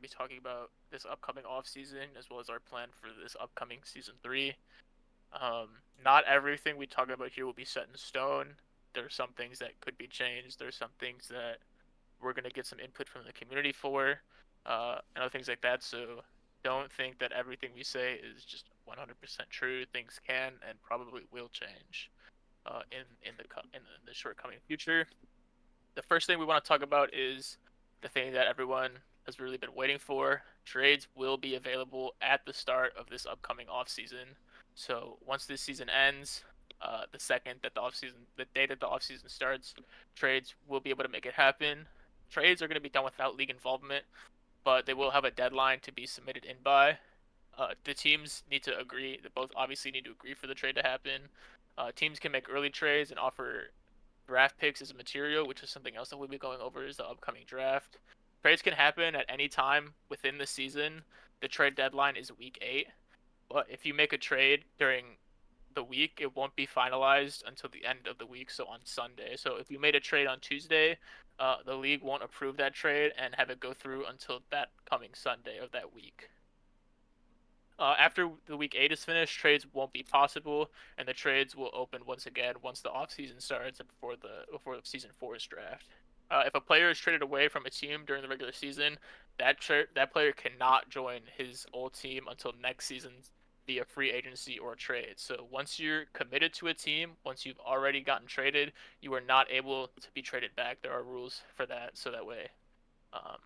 be talking about this upcoming off season as well as our plan for this upcoming season 3. Not everything we talk about here will be set in stone. There are some things that could be changed. There's some things that we're gonna get some input from the community for, and other things like that. So don't think that everything we say is just 100% true. Things can and probably will change in the short coming future. The first thing we want to talk about is the thing that everyone has really been waiting for. Trades will be available at the start of this upcoming offseason. So once this season ends, the second that the day that the offseason starts, trades will be able to make it happen. Trades are going to be done without league involvement, but they will have a deadline to be submitted in by. The teams need to agree. They both obviously need to agree for the trade to happen. Teams can make early trades and offer draft picks as a material, which is something else that we'll be going over is the upcoming draft. Trades can happen at any time within the season. The trade deadline is week 8, but if you make a trade during the week, it won't be finalized until the end of the week, so on Sunday. So if you made a trade on Tuesday, the league won't approve that trade and have it go through until that coming Sunday of that week. After the week 8 is finished, trades won't be possible, and the trades will open once again once the offseason starts and before season 4's draft. If a player is traded away from a team during the regular season, that player cannot join his old team until next season via free agency or trade. So once you're committed to a team, once you've already gotten traded, you are not able to be traded back. There are rules for that, so that way um,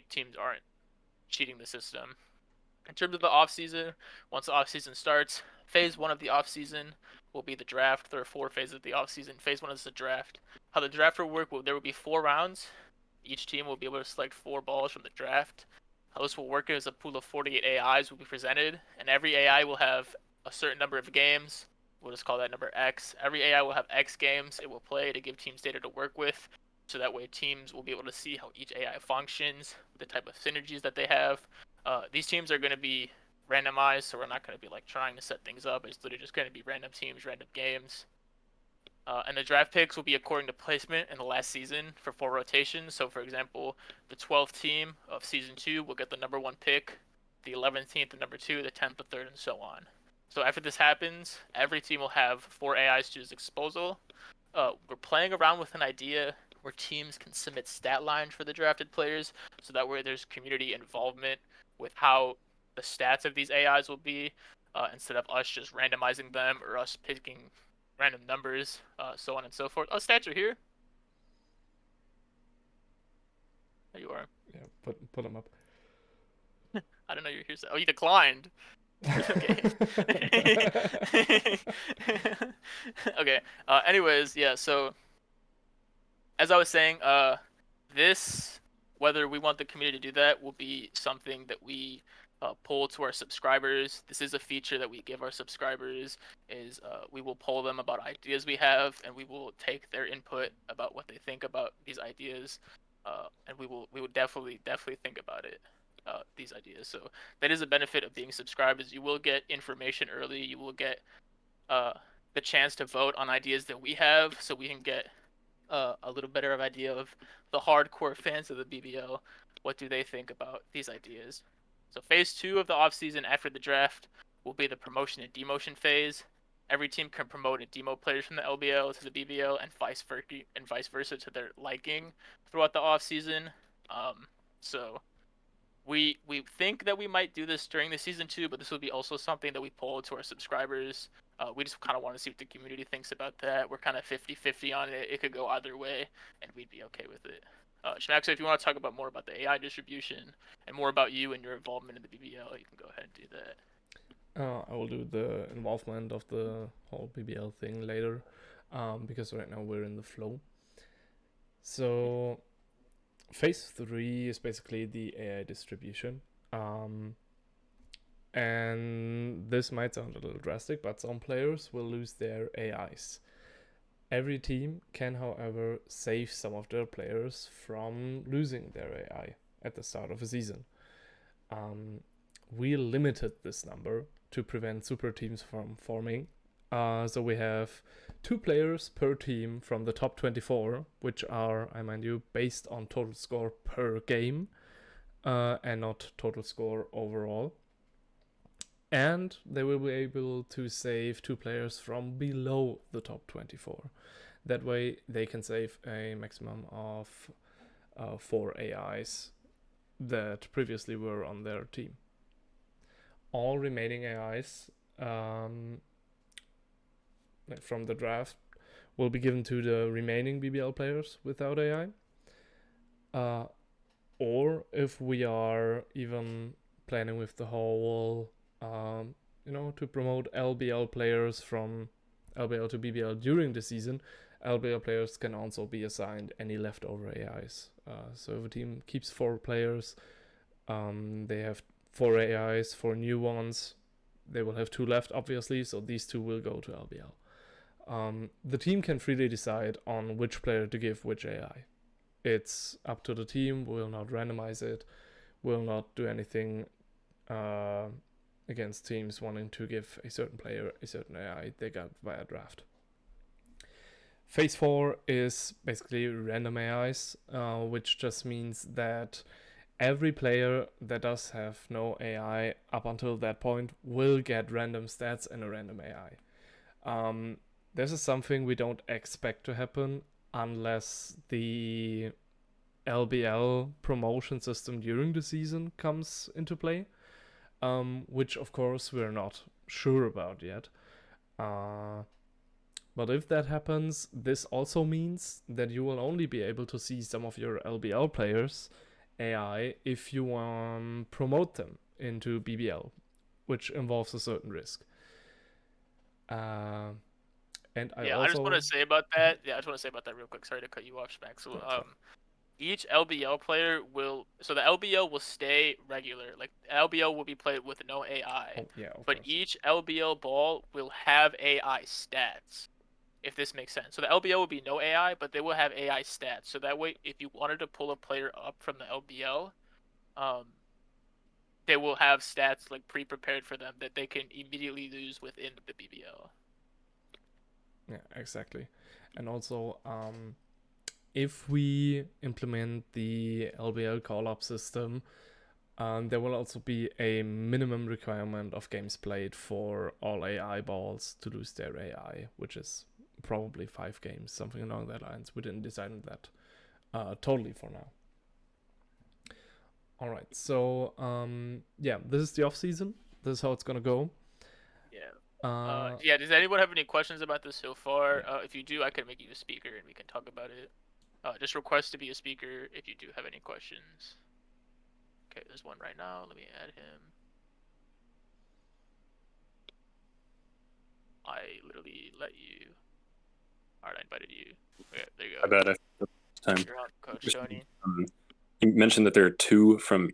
teams aren't cheating the system. In terms of the offseason, once the offseason starts, phase 1 of the offseason will be the draft. There are 4 phases of the offseason. Phase 1 is the draft. How the draft will work, there will be 4 rounds. Each team will be able to select 4 balls from the draft. How this will work is a pool of 48 AIs will be presented, and every AI will have a certain number of games. We'll just call that number X. Every AI will have X games it will play to give teams data to work with, so that way teams will be able to see how each AI functions, the type of synergies that they have. These teams are going to be randomized, so we're not going to be like trying to set things up. It's literally just going to be random teams, random games. And the draft picks will be according to placement in the last season for 4 rotations. So, for example, the 12th team of season 2 will get the number 1 pick, the 11th team the number 2, the 10th the 3rd, and so on. So after this happens, every team will have 4 AIs to its disposal. We're playing around with an idea where teams can submit stat lines for the drafted players, so that way there's community involvement with how the stats of these AIs will be, instead of us just randomizing them or us picking random numbers, so on and so forth. Oh, stats are here. There you are. Yeah, put them up. I don't know you're here. Oh, you declined. Okay. Okay. Anyways, yeah. So as I was saying, this, whether we want the community to do that, will be something that we poll to our subscribers. This is a feature that we give our subscribers. Is we will poll them about ideas we have, and we will take their input about what they think about these ideas, and we will definitely think about it. These ideas. So that is a benefit of being subscribers. You will get information early. You will get uh, the chance to vote on ideas that we have, so we can get a little better of idea of the hardcore fans of the BBL. What do they think about these ideas? So phase 2 of the offseason after the draft will be the promotion and demotion phase. Every team can promote and demo players from the LBL to the BBL and vice versa to their liking throughout the offseason. So we think that we might do this during the season 2, but this will be also something that we poll to our subscribers. We just kind of want to see what the community thinks about that. We're kind of 50-50 on it. It could go either way, and we'd be okay with it. Shmaxo, if you want to talk about more about the AI distribution and more about you and your involvement in the BBL, you can go ahead and do that. I will do the involvement of the whole BBL thing later, because right now we're in the flow. So phase 3 is basically the AI distribution. And this might sound a little drastic, but some players will lose their AIs. Every team can, however, save some of their players from losing their AI at the start of a season. We limited this number to prevent super teams from forming. So we have 2 players per team from the top 24, which are, I mind you, based on total score per game. and not total score overall. And they will be able to save 2 players from below the top 24. That way, they can save a maximum of 4 AIs that previously were on their team. All remaining AIs from the draft will be given to the remaining BBL players without AI. Or if we are even planning with the whole, to promote LBL players from LBL to BBL during the season, LBL players can also be assigned any leftover AIs. So if a team keeps 4 players, they have 4 AIs, 4 new ones. They will have 2 left, obviously, so these 2 will go to LBL. The team can freely decide on which player to give which AI. It's up to the team. We'll not randomize it. We'll not do anything against teams wanting to give a certain player a certain AI they got via draft. Phase 4 is basically random AIs, which just means that every player that does have no AI up until that point will get random stats and a random AI. This is something we don't expect to happen unless the LBL promotion system during the season comes into play, which of course we're not sure about yet. But if that happens, this also means that you will only be able to see some of your LBL players AI if you promote them into BBL, which involves a certain risk. And I just want to say about that. Yeah, I just want to say about that real quick. Sorry to cut you off, Schmack. So, each LBL player so the LBL will stay regular. Like LBL will be played with no AI. But course. Each LBL ball will have AI stats. If this makes sense. So the LBL will be no AI, but they will have AI stats. So that way, if you wanted to pull a player up from the LBL, they will have stats like pre-prepared for them that they can immediately use within the BBL. Yeah, exactly. And also, if we implement the LBL call-up system, there will also be a minimum requirement of games played for all AI balls to lose their AI, which is probably 5 games, something along that lines. We didn't decide on that totally for now. All right, so this is the off season. This is how it's gonna go. Yeah. Does anyone have any questions about this so far? Yeah. If you do, I can make you a speaker and we can talk about it. Just request to be a speaker if you do have any questions. Okay, there's one right now. Let me add him. I literally let you. All right, I invited you. Okay, there you go. I bet time. You're on, Coach Tony. You mentioned that there are 2 from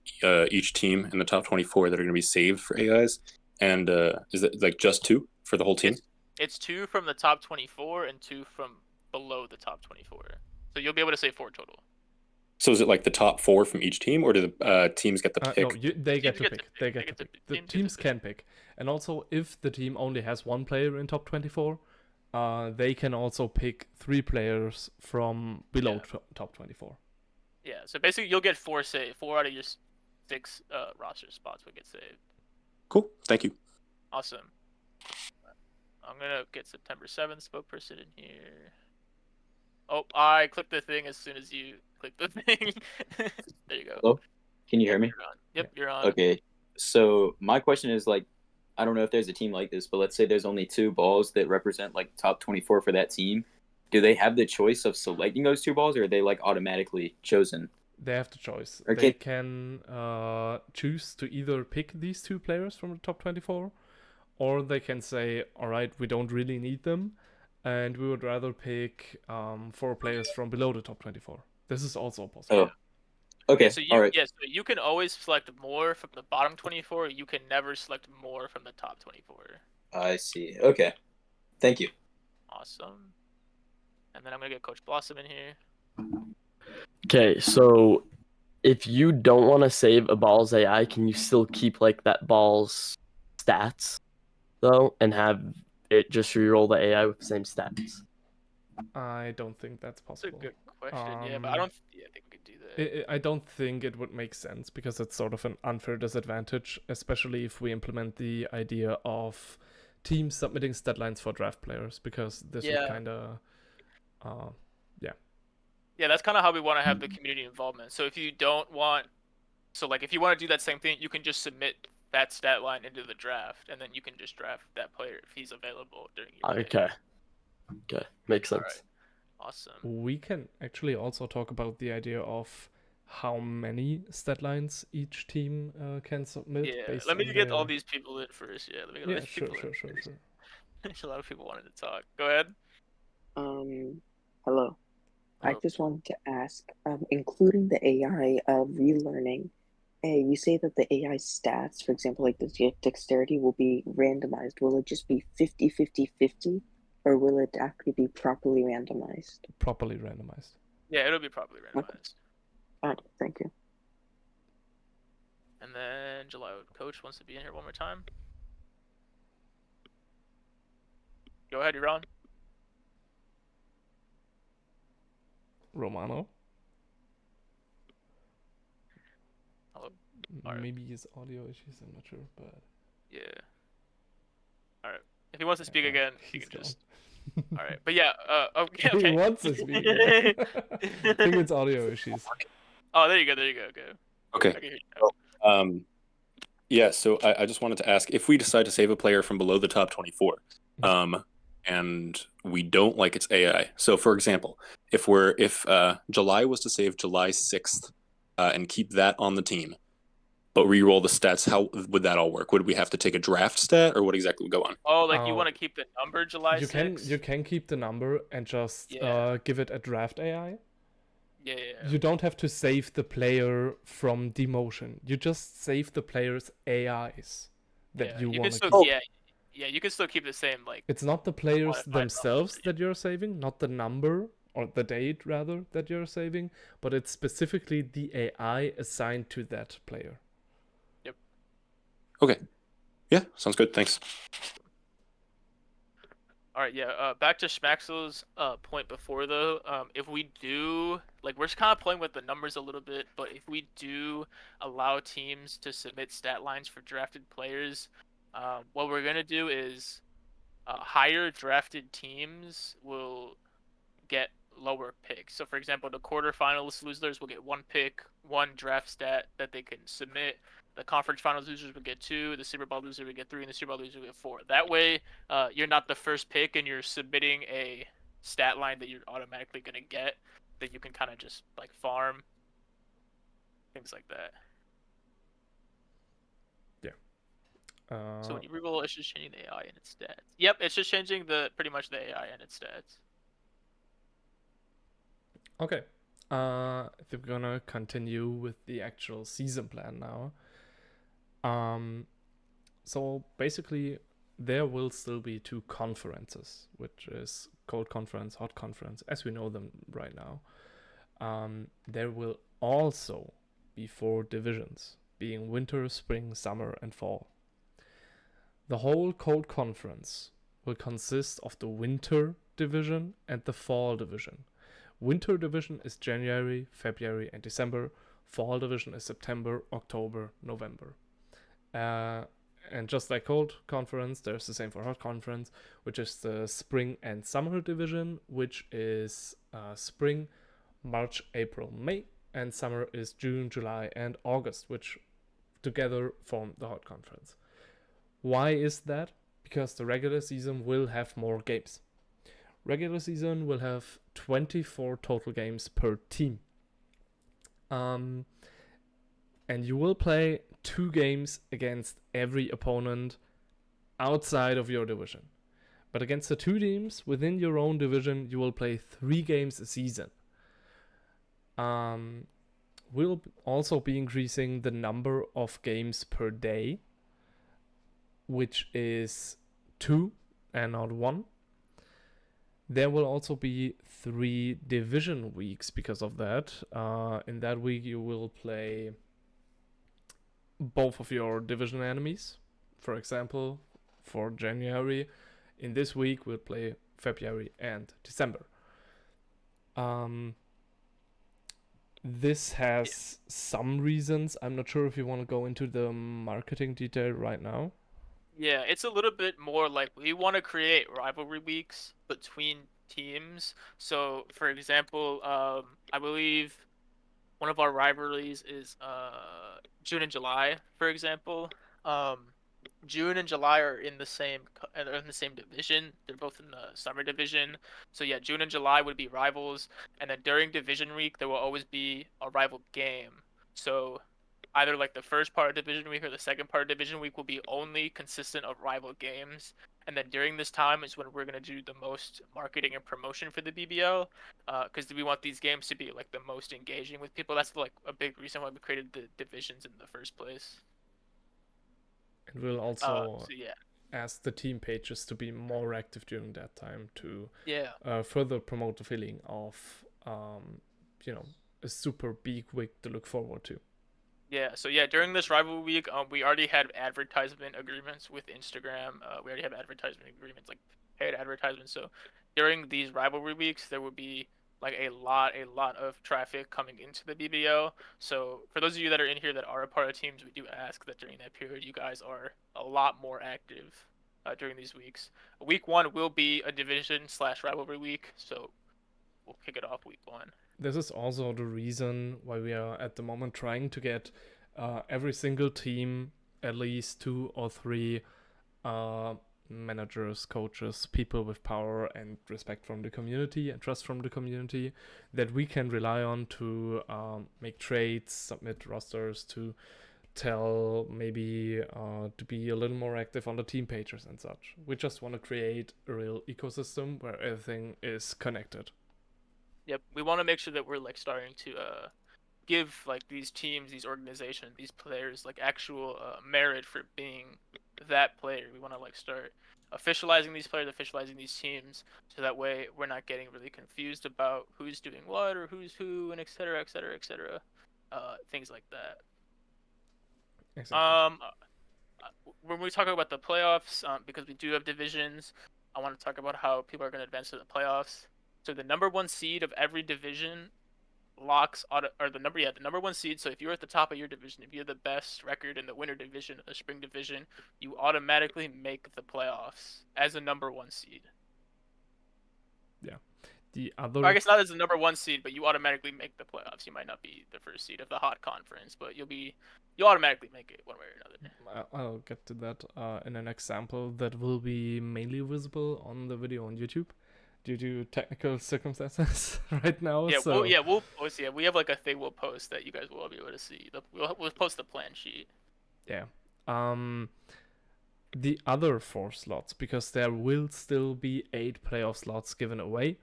each team in the top 24 that are going to be saved for AIs. And is it like just 2 for the whole team? It's 2 from the top 24 and 2 from below the top 24. So you'll be able to save 4 total. So is it like the top 4 from each team, or do the teams get the pick? No, they get to pick. They get to pick. The teams can pick. And also, if the team only has 1 player in top 24, they can also pick 3 players from below top 24. Yeah, so basically you'll get 4 out of your 6 roster spots will get saved. Cool, thank you. Awesome. I'm gonna get September 7th spokesperson in here. Oh, I clicked the thing as soon as you clicked the thing. There you go. Hello? Can you hear me? You're on. Okay, so my question is, like, I don't know if there's a team like this, but let's say there's only 2 balls that represent like top 24 for that team. Do they have the choice of selecting those 2 balls, or are they like automatically chosen? They have the choice. They can choose to either pick these 2 players from the top 24, or they can say, all right, we don't really need them, and we would rather pick 4 players from below the top 24. This is also possible. Oh, okay. So all right. Yeah, so you can always select more from the bottom 24. You can never select more from the top 24. I see. Okay. Thank you. Awesome. And then I'm going to get Coach Blossom in here. Okay, so if you don't want to save a ball's AI, can you still keep like that ball's stats though, and have it just reroll the AI with the same stats? I don't think that's possible. That's a good question. Yeah, but I don't. Yeah, I think we could do that. I don't think it would make sense because it's sort of an unfair disadvantage, especially if we implement the idea of teams submitting stat lines for draft players, because this would Yeah. kind of, Yeah, that's kind of how we want to have the community involvement. So if you don't want, so like if you want to do that same thing, you can just submit that stat line into the draft, and then you can just draft that player if he's available during your pick. Okay, makes sense. Alright. Awesome. we can actually also talk about the idea of how many stat lines each team can submit. Yeah, based let me on get all their- these people in first. Yeah, let me get all Yeah, these sure. people in first. There's a lot of people wanted to talk. Go ahead. Hello. I Hello. just wanted to ask, including the AI relearning, you say that the AI stats, for example, like the dexterity, will be randomized. Will it just be 50-50-50, or will it actually be properly randomized? Properly randomized. Yeah, it'll be properly randomized. Okay, thank you. And then July coach wants to be in here one more time. Go ahead, you're on. Romano? Hello? Alright. Maybe his audio issues, I'm not sure, but... Yeah. Alright. If he wants to speak again, he he's can just... gone. Alright, but yeah, okay. He wants to speak again. I think it's audio issues. Oh, there you go, okay. Okay. I can hear you now. Yeah, so I just wanted to ask, if we decide to save a player from below the top 24, and we don't like its AI. So, for example, if July was to save July 6th and keep that on the team, but re-roll the stats, how would that all work? Would we have to take a draft stat, or what exactly would go on? Oh, like you want to keep the number July 6th? You can keep the number and just give it a draft AI. Yeah. You don't have to save the player from demotion. You just save the player's AIs that you want to keep. Yeah, you can still keep the same, like... It's not the players modified themselves number, that you're saving, not the number, or the date, rather, that you're saving, but it's specifically the AI assigned to that player. Yep. Okay. Yeah, sounds good. Thanks. Alright, yeah, back to Schmaxel's point before, though. If we do... Like, we're just kind of playing with the numbers a little bit, but if we do allow teams to submit stat lines for drafted players, what we're going to do is higher drafted teams will get lower picks. So, for example, the quarterfinals losers will get 1 pick, 1 draft stat that they can submit. The conference finals losers will get 2, the Super Bowl loser will get 3, and the Super Bowl loser will get 4. That way, you're not the first pick and you're submitting a stat line that you're automatically going to get, that you can kind of just, like, farm. Things like that. So when you reroll, it's just changing the AI and its stats. Yep, it's just changing pretty much the AI and its stats. Okay. I think we're gonna continue with the actual season plan now. So basically, there will still be 2 conferences, which is cold conference, hot conference, as we know them right now. There will also be 4 divisions, being winter, spring, summer, and fall. The whole cold conference will consist of the winter division and the fall division. Winter division is January, February, and December. Fall division is September, October, November. And just like cold conference, there's the same for hot conference, which is the spring and summer division, which is spring, March, April, May, and summer is June, July, and August, which together form the hot conference. Why is that? Because the regular season will have more games. Regular season will have 24 total games per team. And you will play 2 games against every opponent outside of your division. But against the 2 teams within your own division, you will play 3 games a season. We'll also be increasing the number of games per day, which is 2 and not 1. There will also be 3 division weeks because of that. In that week, you will play both of your division enemies. For example, for January, in this week, we'll play February and December. This has some reasons. I'm not sure if you want to go into the marketing detail right now. Yeah, it's a little bit more like we want to create rivalry weeks between teams. So, for example, I believe one of our rivalries is June and July, for example. Um, June and July are in the same are in the same division. They're both in the summer division. So yeah, June and July would be rivals, and then during division week there will always be a rival game. So either like the first part of division week or the second part of division week will be only consistent of rival games. And then during this time is when we're gonna do the most marketing and promotion for the BBL, because we want these games to be like the most engaging with people. That's like a big reason why we created the divisions in the first place. And we'll also So yeah, ask the team pages to be more active during that time to yeah. further promote the feeling of, a super big week to look forward to. Yeah, so yeah, during this rivalry week, we already had advertisement agreements with Instagram. We already have advertisement agreements, like paid advertisements. So during these rivalry weeks, there would be like a lot of traffic coming into the BBL. So for those of you that are in here that are a part of teams, we do ask that during that period, you guys are a lot more active during these weeks. Week 1 will be a division/rivalry week, so we'll kick it off week 1. This is also the reason why we are at the moment trying to get every single team at least 2 or 3 managers, coaches, people with power and respect from the community and trust from the community that we can rely on to make trades, submit rosters, to tell, maybe to be a little more active on the team pages and such. We just want to create a real ecosystem where everything is connected. Yep, we want to make sure that we're like starting to give like these teams, these organizations, these players like actual merit for being that player. We want to like start officializing these players, officializing these teams, so that way we're not getting really confused about who's doing what or who's who, and et cetera, et cetera, et cetera. Things like that. Exactly. When we talk about the playoffs, because we do have divisions, I want to talk about how people are going to advance to the playoffs. So the number 1 seed of every division locks or the number 1 seed. So if you're at the top of your division, if you have the best record in the winter division or the spring division, you automatically make the playoffs as a number 1 seed. Yeah. The other, or I guess not as a number 1 seed, but you automatically make the playoffs. You might not be the first seed of the hot conference, but you'll automatically make it one way or another. I'll get to that in an example that will be mainly visible on the video on YouTube due to technical circumstances right now. Yeah, so we'll post. Yeah, we have like a thing we'll post that you guys will be able to see. We'll post the plan sheet. yeah. The other 4 slots, because there will still be 8 playoff slots given away,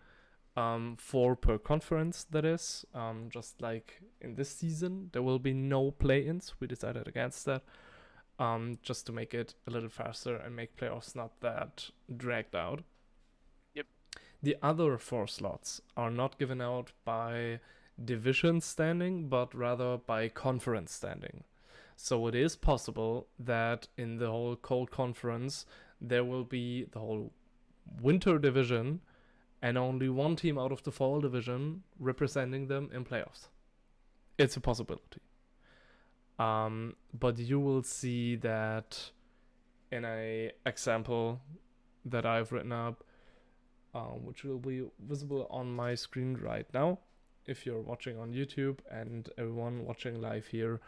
4 per conference, that is. Just like in this season, there will be no play-ins. We decided against that, just to make it a little faster and make playoffs not that dragged out. Yep. The other 4 slots are not given out by division standing, but rather by conference standing. So it is possible that in the whole cold conference, there will be the whole winter division and only 1 team out of the fall division representing them in playoffs. It's a possibility. But you will see that in an example that I've written up, which will be visible on my screen right now. If you're watching on YouTube, and everyone watching live here,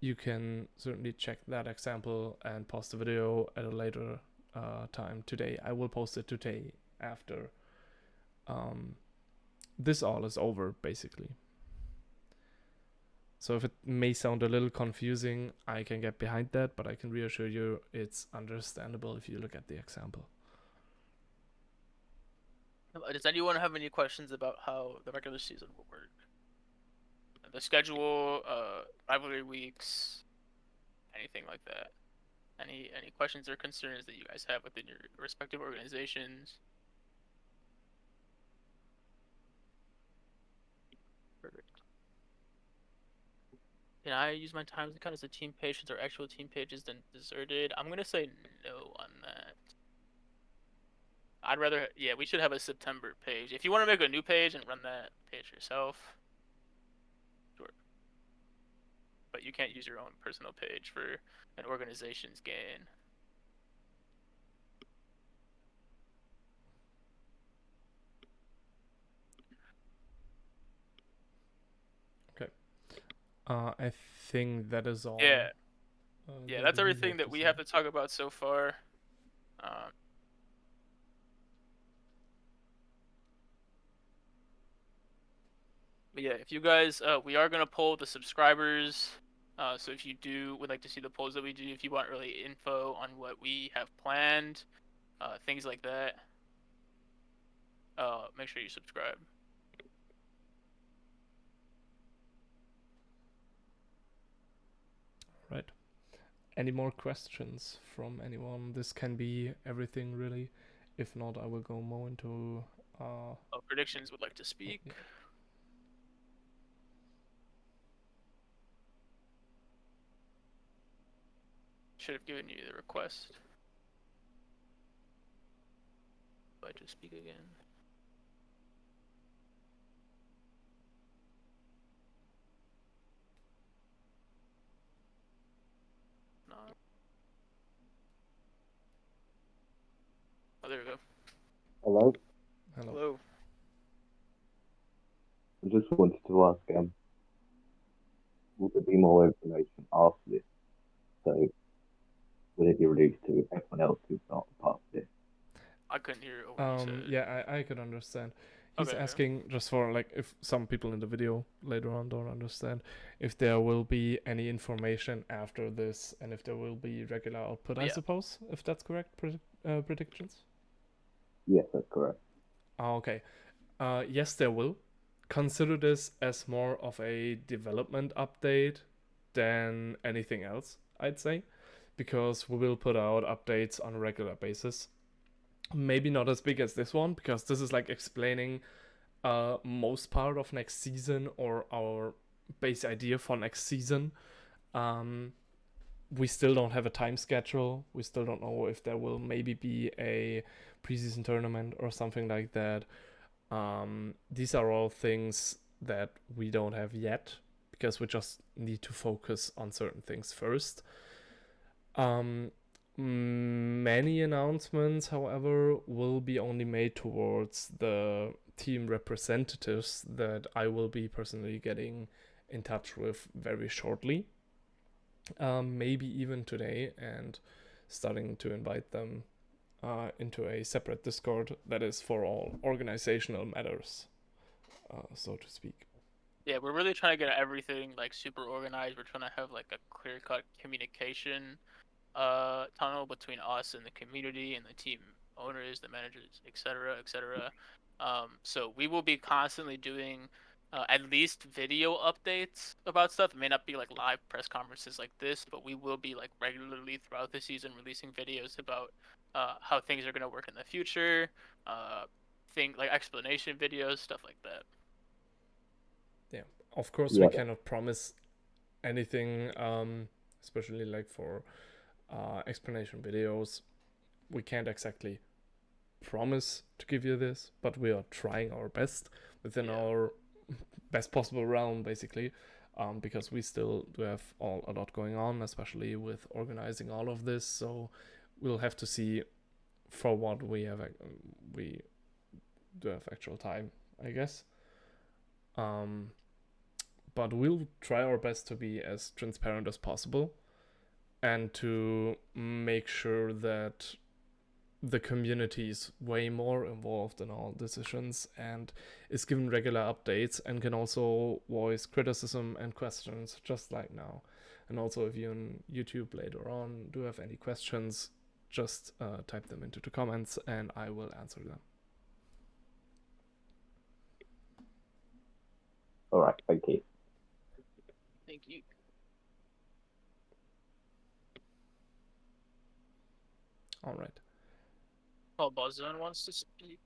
you can certainly check that example and pause the video at a later time today. I will post it today after this all is over, basically. So if it may sound a little confusing, I can get behind that, but I can reassure you it's understandable if you look at the example. Does anyone have any questions about how the regular season will work? The schedule, rivalry weeks, anything like that? Any questions or concerns that you guys have within your respective organizations? Perfect. Can I use my time to count as a team page since our actual team page is then deserted? I'm gonna say no on that. I'd rather, yeah, we should have a September page. If you want to make a new page and run that page yourself, but you can't use your own personal page for an organization's gain. I think that is all. Yeah. that That's we everything that we say. have to talk about so far. But yeah, if you guys, we are gonna poll the subscribers. So if you would like to see the polls that we do, if you want really info on what we have planned, things like that, make sure you subscribe. Right. Any more questions from anyone? This can be everything really. If not, I will go more into Predictions would like to speak. Yeah. Should have given you the request. Do I just speak again? No. Oh, there we go. Hello? Hello. I just wanted to ask, will there be more information after this? So, will it be released to everyone else who's not part of this? I couldn't hear what you said. Yeah, I could understand. He's Okay. asking just for like if some people in the video later on don't understand if there will be any information after this and if there will be regular output. I Yeah. suppose if that's correct predictions. Yes, that's correct. Okay. Yes, there will. Consider this as more of a development update than anything else, I'd say, because we will put out updates on a regular basis. Maybe not as big as this one, because this is like explaining most part of next season or our base idea for next season. We still don't have a time schedule. We still don't know if there will maybe be a preseason tournament or something like that. These are all things that we don't have yet because we just need to focus on certain things first. Many announcements, however, will be only made towards the team representatives that I will be personally getting in touch with very shortly. Maybe even today, and starting to invite them into a separate Discord that is for all organizational matters, so to speak. Yeah, we're really trying to get everything like super organized. We're trying to have like a clear-cut communication tunnel between us and the community and the team owners, the managers, etc., etc. So we will be constantly doing at least video updates about stuff. It may not be like live press conferences like this, but we will be like regularly throughout the season releasing videos about how things are going to work in the future, like explanation videos, stuff like that. Yeah, of course Yeah. we cannot promise anything, especially like for explanation videos. We can't exactly promise to give you this, but we are trying our best within our best possible realm, basically, because we still do have a lot going on, especially with organizing all of this. So we'll have to see for what we do have actual time, I guess. But we'll try our best to be as transparent as possible and to make sure that the community is way more involved in all decisions and is given regular updates and can also voice criticism and questions just like now. And also if you on YouTube later on do have any questions, just type them into the comments and I will answer them. All right, thank you. Thank you. All right. Oh, Buzzon wants to speak.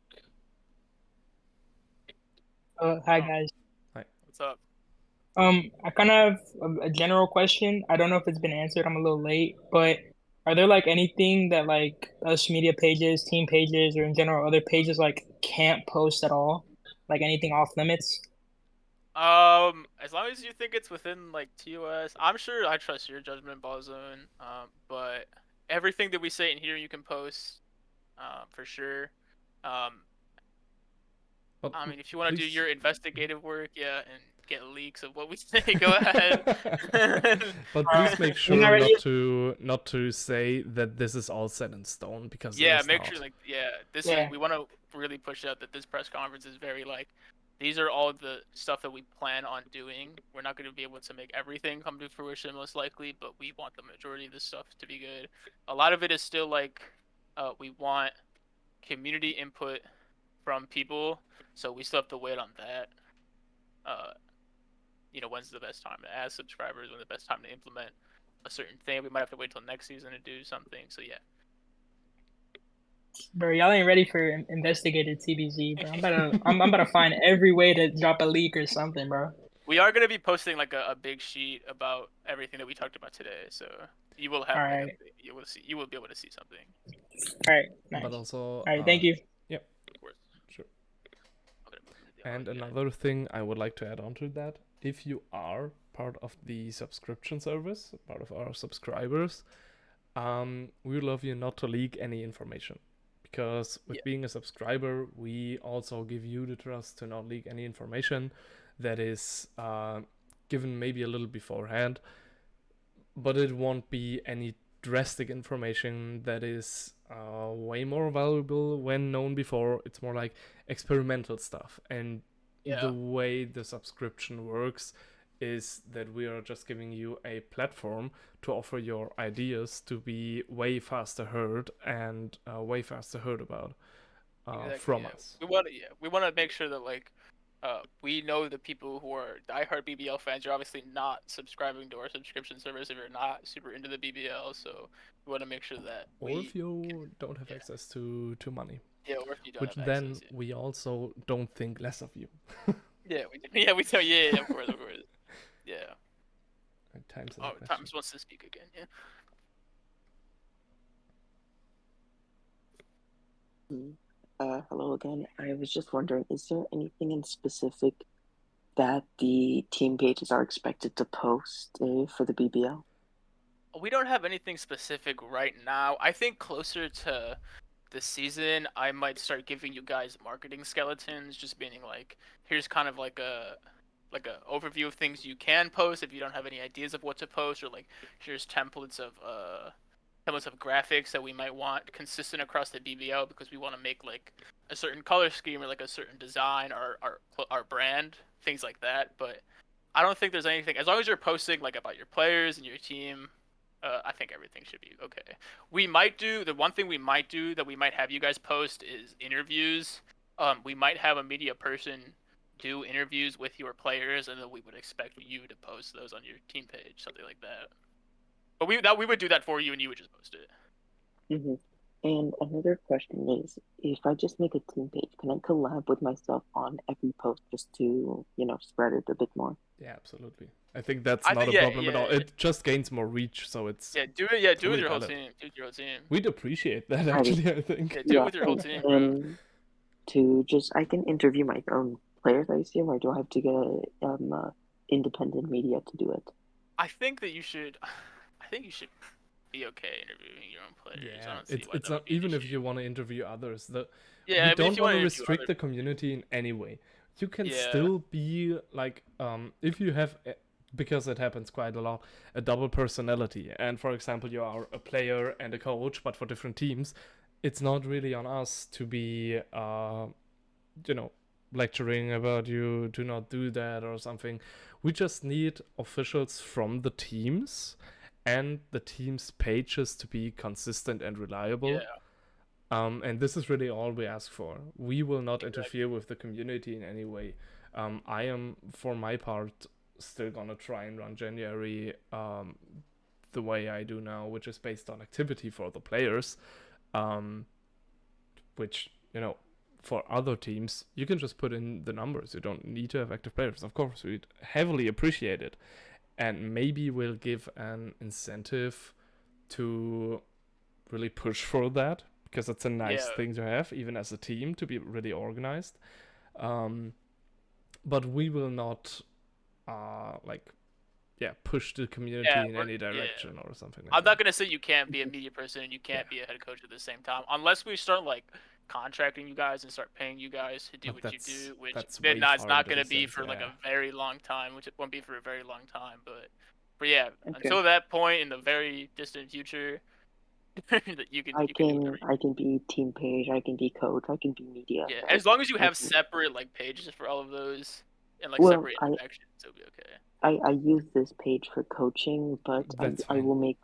Hi guys. What's up? I kind of have a general question. I don't know if it's been answered. I'm a little late, but are there like anything that like us media pages, team pages, or in general other pages like can't post at all? Like anything off limits? As long as you think it's within like TOS, I'm sure I trust your judgment, Ballzone. But everything that we say in here, you can post, for sure. But I mean, if you want to do please- your investigative work, yeah, and get leaks of what we say, go ahead. But please make sure know, not to say that this is all set in stone, because it Yeah, is make not. sure like this Yeah. is we want to really push out that this press conference is very like these are all the stuff that we plan on doing. We're not going to be able to make everything come to fruition most likely, but we want the majority of this stuff to be good. A lot of it is still like we want community input from people, so we still have to wait on that. When's the best time to add subscribers? When's the best time to implement a certain thing? We might have to wait till next season to do something. So yeah. Bro, y'all ain't ready for investigated TBZ, bro. I'm about to find every way to drop a leak or something, bro. We are gonna be posting like a big sheet about everything that we talked about today, so you will have Alright. you will be able to see something. All right, nice. But also, All right, thank you. Yep. Of course. Sure. Okay, the And audio. another thing I would like to add on to that, if you are part of the subscription service, part of our subscribers, we would love you not to leak any information. Because with being a subscriber, we also give you the trust to not leak any information that is given maybe a little beforehand, but it won't be any drastic information that is way more valuable when known before. It's more like experimental stuff. And the way the subscription works is that we are just giving you a platform to offer your ideas to be way faster heard and way faster heard about from us. We want to make sure that like we know the people who are diehard BBL fans. You're obviously not subscribing to our subscription service if you're not super into the BBL. So we want to make sure that or if you don't have access to money. Yeah, or if you don't which have then access, we also don't think less of you. Yeah, we tell. Yeah, of course. Yeah. Times Times wants to speak again. Yeah. Hello again. I was just wondering, is there anything in specific that the team pages are expected to post for the BBL? We don't have anything specific right now. I think closer to this season, I might start giving you guys marketing skeletons, just meaning like, here's kind of like a overview of things you can post if you don't have any ideas of what to post, or like here's templates of graphics that we might want consistent across the BBL because we want to make like a certain color scheme or like a certain design or our brand, things like that. But I don't think there's anything, as long as you're posting like about your players and your team. I think everything should be okay. The one thing we might do that we might have you guys post is interviews. We might have a media person do interviews with your players, and then we would expect you to post those on your team page, something like that. But we would do that for you, and you would just post it. Mm-hmm. And another question is, if I just make a team page, can I collab with myself on every post just to, spread it a bit more? Yeah, absolutely. I think that's not a problem at all. It just gains more reach, so it's do it. Yeah, do it with your whole team. Do it with your whole team. We'd appreciate that actually. I think. Yeah, do it with your whole team, bro. I can interview my own players, I assume, or do I have to get independent media to do it? I think you should be okay interviewing your own players. Yeah, it's not even if you want to interview others. We but don't want to restrict the community in any way. You can still be like, if you have, because it happens quite a lot, a double personality. And for example, you are a player and a coach, but for different teams. It's not really on us to be, lecturing about you, do not do that or something. We just need officials from the teams and the team's pages to be consistent and reliable. And this is really all we ask for. We will not interfere with the community in any way. I am, for my part, still gonna try and run January the way I do now, which is based on activity for the players. Which, for other teams, you can just put in the numbers. You don't need to have active players. Of course, we'd heavily appreciate it. And maybe we'll give an incentive to really push for that, because it's a nice thing to have, even as a team, to be really organized. but we will not push the community in any direction or something like I'm that. not gonna say you can't be a media person and you can't be a head coach at the same time, unless we start like contracting you guys and start paying you guys to do But what you do, which that's it's way not far into gonna the be sense, for like yeah. a very long time, which it won't be for a very long time. But yeah, Okay. until that point in the very distant future, that you can do whatever. I can be team page, I can be coach, I can be media. Yeah, as long as you I have can- separate like pages for all of those and like Well, separate interactions, it'll be okay. I use this page for coaching, but That's I fine. will make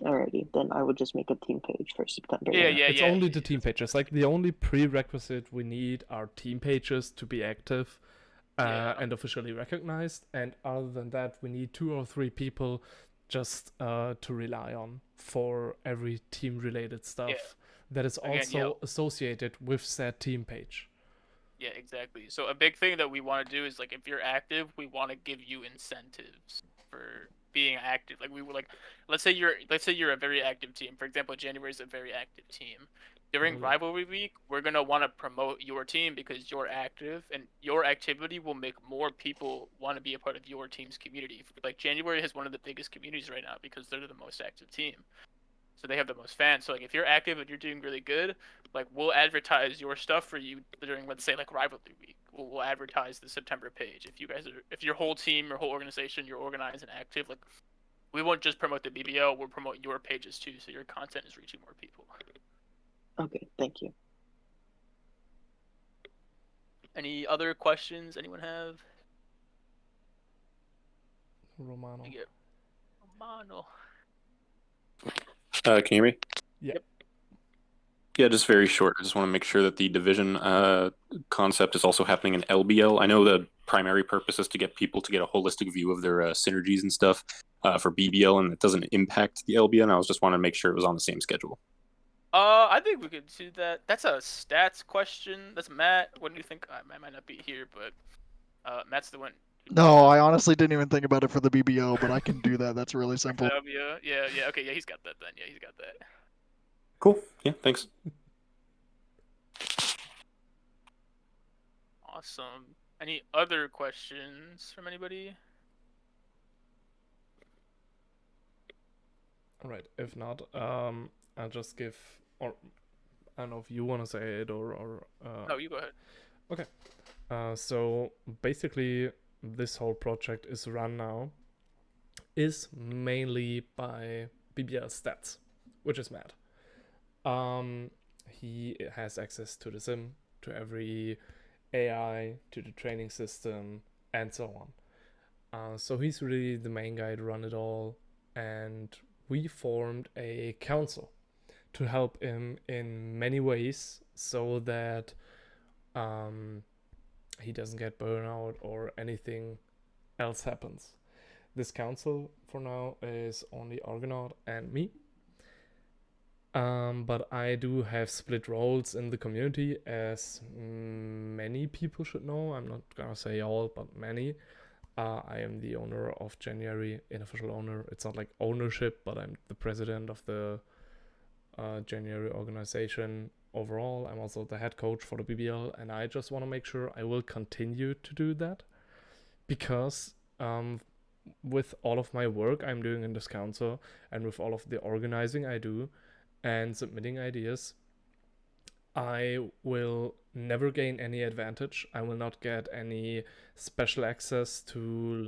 alrighty, then I will just make a team page for September. Yeah, then. It's yeah. only the team pages. Like the only prerequisite we need are team pages to be active and officially recognized. And other than that, we need 2 or 3 people just to rely on for every team related stuff that is Again, also associated with said team page. Yeah, exactly. So a big thing that we want to do is like if you're active, we want to give you incentives for being active. Like we would like, let's say you're a very active team. For example, January is a very active team. During rivalry week, we're gonna want to promote your team because you're active, and your activity will make more people want to be a part of your team's community. Like January has one of the biggest communities right now because they're the most active team. So they have the most fans. So like if you're active and you're doing really good, like we'll advertise your stuff for you during, let's say, like rivalry week. We'll advertise the September page. If your whole team, your whole organization, you're organized and active, like we won't just promote the BBL, we'll promote your pages too, so your content is reaching more people. Okay, thank you. Any other questions anyone have? Romano. Romano. Can you hear me? Yep. Yeah, just very short. I just want to make sure that the division concept is also happening in LBL. I know the primary purpose is to get people to get a holistic view of their synergies and stuff for BBL, and it doesn't impact the LBL. And I was just wanting to make sure it was on the same schedule. I think we could do that. That's a stats question. That's Matt. What do you think? I might not be here, but Matt's the one. No, I honestly didn't even think about it for the BBL, but I can do that. That's really simple. Yeah. Okay, yeah, he's got that then. Yeah, he's got that. Cool. Yeah, thanks. Awesome. Any other questions from anybody? All right. If not, I'll just give, or I don't know if you want to say it or. No, you go ahead. Okay. So basically, this whole project is run now is mainly by BBL Stats, which is mad. He has access to the sim, to every AI, to the training system, and so on. So he's really the main guy to run it all, and we formed a council to help him in many ways so that he doesn't get burnout or anything else happens. This council for now is only Argonaut and me. But I do have split roles in the community, as many people should know. I'm not gonna say all, but many. I am the owner of January, unofficial owner. It's not like ownership, but I'm the president of the January organization overall. I'm also the head coach for the BBL, and I just want to make sure I will continue to do that because with all of my work I'm doing in this council and with all of the organizing I do and submitting ideas, I will never gain any advantage. I will not get any special access to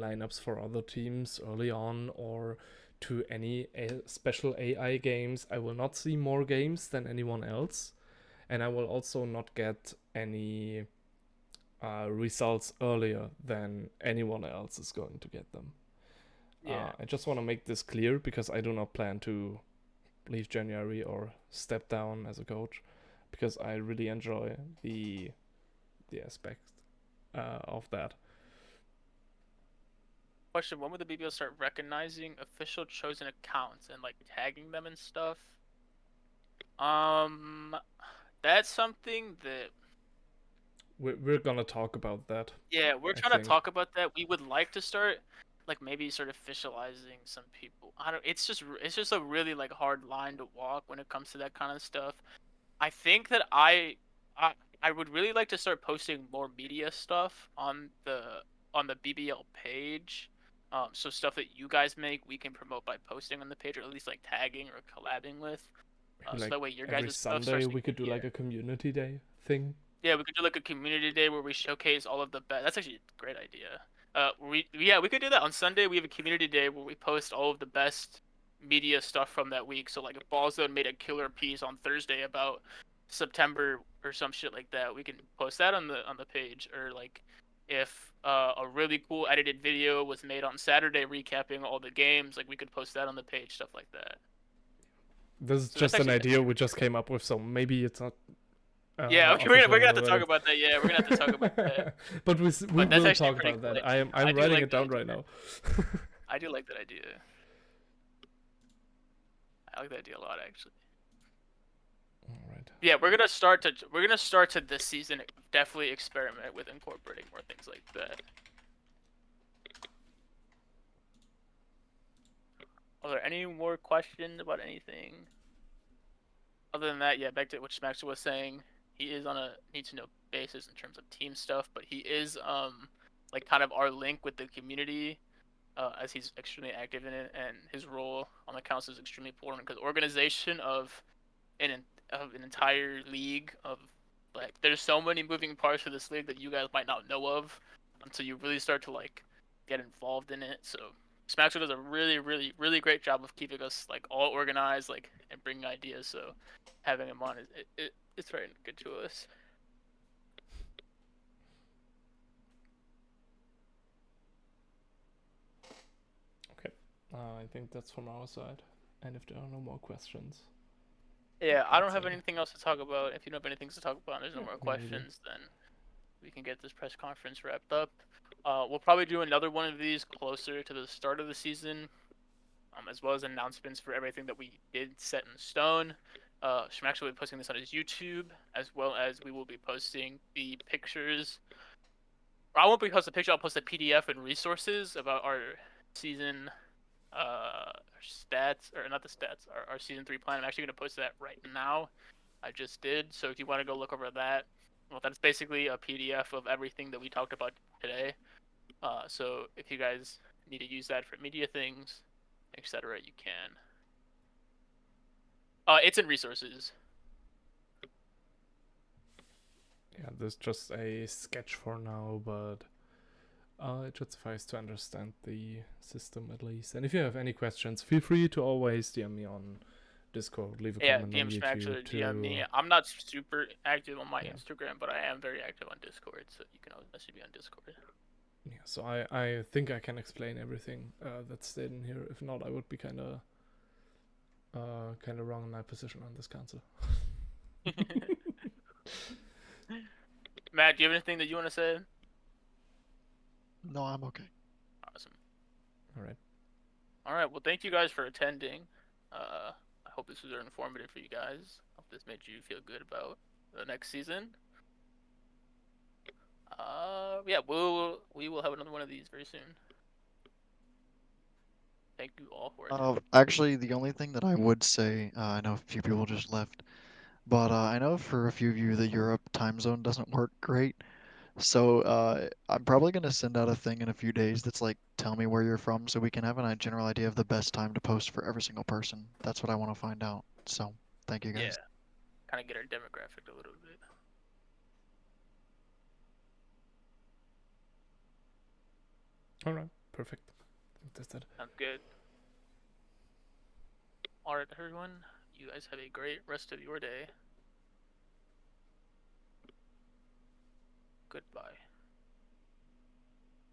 lineups for other teams early on or to any special AI games. I will not see more games than anyone else, and I will also not get any results earlier than anyone else is going to get them. I just want to make this clear because I do not plan to leave January or step down as a coach, because I really enjoy the aspect of that. Question: when would the BBL start recognizing official chosen accounts and like tagging them and stuff? That's something that we're gonna talk about that. Yeah, we're trying to talk about that. We would like to start, like maybe sort of officializing some people. I don't. It's just a really like hard line to walk when it comes to that kind of stuff. I think that I I would really like to start posting more media stuff on the BBL page. So stuff that you guys make, we can promote by posting on the page, or at least like tagging or collabing with. Maybe, So like that way your every guys' stuff Sunday starts to we could do yeah. like a community day thing. Yeah, we could do like a community day where we showcase all of the best. That's actually a great idea. We could do that on Sunday. We have a community day where we post all of the best media stuff from that week. So like if Ballzone made a killer piece on Thursday about September or some shit like that, we can post that on the page. Or like if a really cool edited video was made on Saturday recapping all the games, like we could post that on the page, stuff like that. This is So that's just an actually idea we just came up with, so maybe it's not. yeah, okay, we're official gonna have to about talk it. about that. Yeah, we're gonna have to talk about that. But we But that's will actually talk pretty about cool that. idea. I I'm do writing like it that down idea. right now. I do like that idea. I like that idea a lot, actually. All right. Yeah, we're gonna start to this season definitely experiment with incorporating more things like that. Are there any more questions about anything? Other than that, yeah, back to what Schmax was saying, he is on a need-to-know basis in terms of team stuff, but he is like kind of our link with the community, as he's extremely active in it, and his role on the council is extremely important because organization of an entire league of like there's so many moving parts to this league that you guys might not know of until you really start to like get involved in it. So Smaxer does a really, really, really great job of keeping us like all organized, like and bringing ideas. So having him on it's very good to us. Okay, I think that's from our side. And if there are no more questions, Yeah, I don't that's have it. anything else to talk about. If you don't have anything to talk about, and there's no more Me neither. questions, then we can get this press conference wrapped up. We'll probably do another one of these closer to the start of the season, as well as announcements for everything that we did set in stone. Shmax will be posting this on his YouTube, as well as we will be posting the pictures. Or I won't be posting a picture, I'll post a PDF and resources about our season stats, or not the stats, our season 3 plan. I'm actually going to post that right now. I just did, so if you want to go look over that, well, that's basically a PDF of everything that we talked about today. So if you guys need to use that for media things, etc., you can. It's in resources. Yeah, there's just a sketch for now, but it should suffice to understand the system at least. And if you have any questions, feel free to always DM me on Discord, leave a comment DM on Schmax or YouTube too. DM me. I'm not super active on my Yeah. Instagram, but I am very active on Discord, so you can always message me on Discord. Yeah, so I think I can explain everything that's stated in here. If not, I would be kind of wrong in my position on this council. Matt, do you have anything that you want to say? No, I'm okay. Awesome. All right. All right. Well, thank you guys for attending. I hope this was informative for you guys. Hope this made you feel good about the next season. Yeah, we will have another one of these very soon. Thank you all for attending. Actually, the only thing that I would say, I know a few people just left, but I know for a few of you the Europe time zone doesn't work great. So I'm probably gonna send out a thing in a few days that's like, tell me where you're from, so we can have a general idea of the best time to post for every single person. That's what I want to find out. So thank you guys. Yeah, kind of get our demographic a little bit. All right. Perfect. I think that's it. Sounds good. All right, everyone. You guys have a great rest of your day. Goodbye.